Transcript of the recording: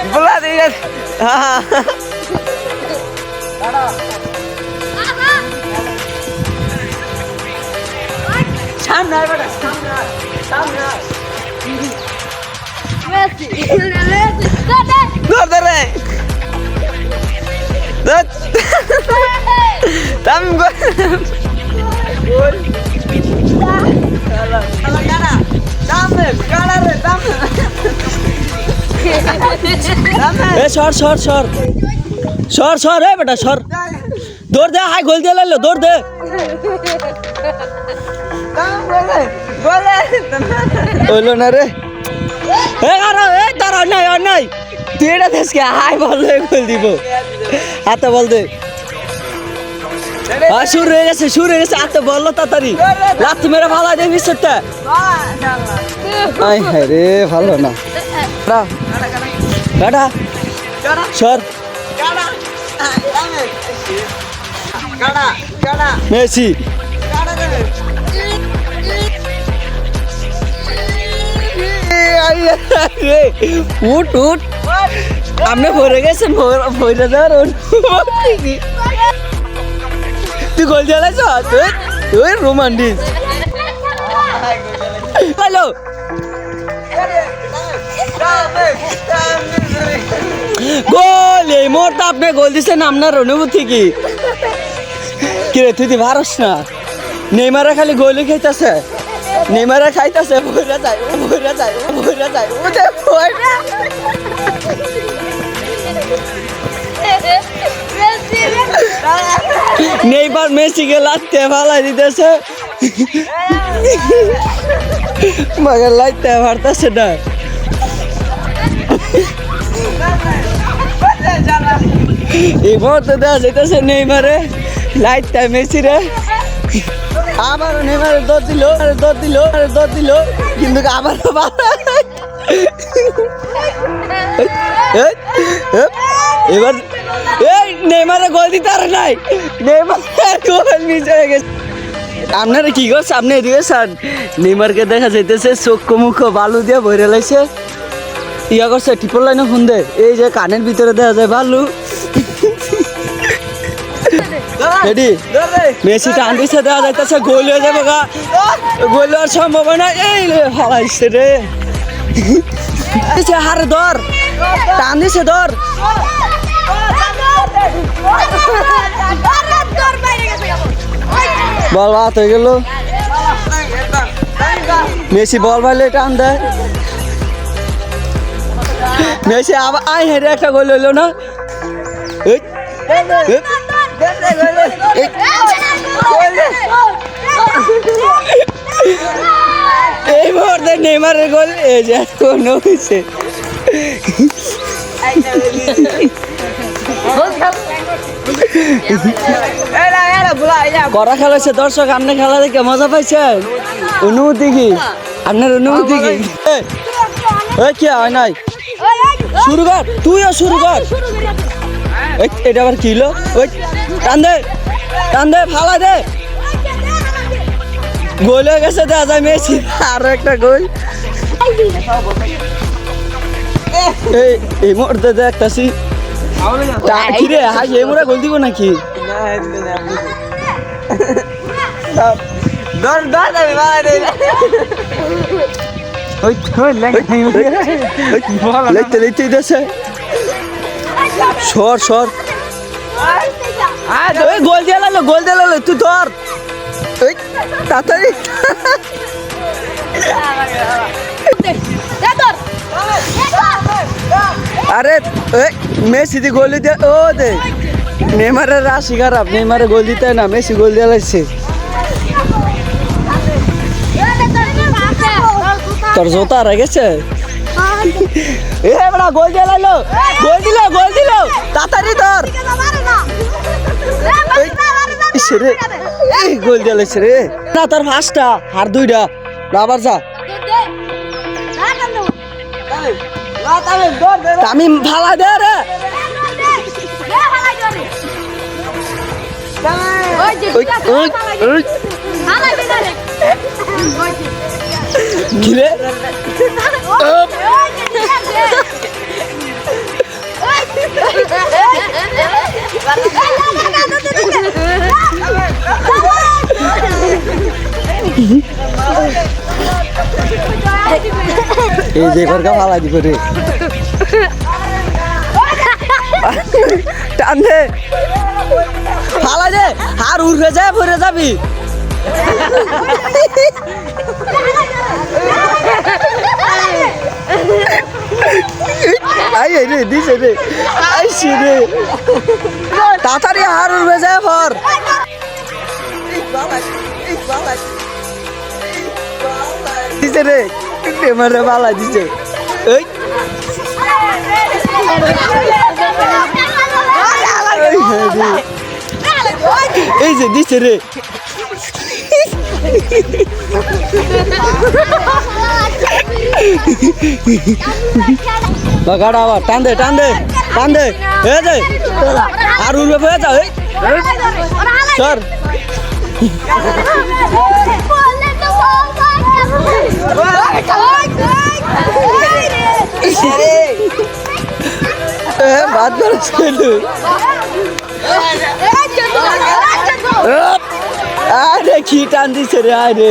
बोला दिया हाँ सामने बेटा सामने दौड़ दे रे तम गोल sir sir sir sir sir है बेटा सर दौड़ दे हाय गोल दे ले लो दौड़ दे बोलो ना रे ए तारा नहीं तेरा देश के हाय बोल दे गोल दीबो हाथ बोल दे शुरू हो गए हाथ बोल ताड़ी लात मेरा भाला दे विषयটা आई है रे ভালো না गाड़ा सर मेसी उठ उठ हमने भरे गए তুই গোল দিলাছ তুই রোমান্টিক হ্যালো গোল এই মুহূর্তে আপনি গোল দিচ্ছেন আপনার অনুভূতি কি রে তুই ভারস না নেইমারে খালি গোলই খাইতেছে নেইমারে খাইতেছে ভরে যায় নেইমার মেসিকে লাত্তে ফালাই দিতেছে মগর লাইতে পারতেছে না এই মুহূর্তে দেখা যাইতেছে নেইমারে লাইতে মেসি রে আবার নেইমারে দৌড় দিল কিন্তু আবার এবার এই নেইমারে গোল দিতে আর নাই নেইমার গোল মিস হয়ে গেছে আপনারা কি করছে আপনি এদিকে স্যার নেইমারকে দেখা যাইতেছে চোখ মুখ বালু দিয়ে ভরে লাইছে ইয়া করছে ট্রিপল লাইনে ফোন দে এই যে কানের ভিতরে দেখা যায় বালু রেডি মেসি টান দিছে দেখা যাইতেছে গোল হয়ে যাবে গা গোল হওয়ার সম্ভাবনা এই ফালাইছে রে হারে ধর টান দিছে ধর বল বাত হয়ে গেল মেসি বল পাইলে টান দেয় মেসি আবার আই হেরে একটা গোল হইলো না এই মুহূর্তে নেইমারের গোল এই যে কোনো হয়েছে করা খেলা হচ্ছে দর্শক আপনি খেলা দেখে মজা পাইছেন অনুভূতি কি আপনার অনুভূতি কি কি হয় নাই শুরু কর তুইও শুরু কর এটা আবার কি হলো ওই টান দে ফালা দে গোল হয়ে গেছে দেখা যায় মেসি আরো একটা গোল এই মুহূর্তে দেখতেছি রে হাই এই মোড়া গোল দিব নাকি সর গোল দিয়ে লালো তুই ধর তাড়াতাড়ি আরে মেসি দি গোল দিয়ে ও দে নেইমারের রাশি খারাপ নেইমারে গোল দিতে না মেসি গোল দিয়ে লাগছে তোর জোতা রয়ে গেছে এ বড়া গোল দিয়ে লাইলো গোল দিল তাড়াতাড়ি ধর রে এই গোল দিয়ে লাগছে রে না তোর ফার্স্টটা আর দুইটা আবার যা আমি ভালা দে রে কি রে এই যে এবার ফালা দিব রে টান দে ফালা দে আর উড়ে যায় ভরে যাবি আই রে দিছে রে আইছি রে তাড়াতাড়ি আর উড়ে যায় ভর দিছে রে নেমারে বালা দিছে এই এই যে দিছে রে গাড়া আবার টান দে টান দে টান দে এই যে আর উড়বে হয়ে যাও স্যার বাদ করে আরে কি টান দিছে রে আরে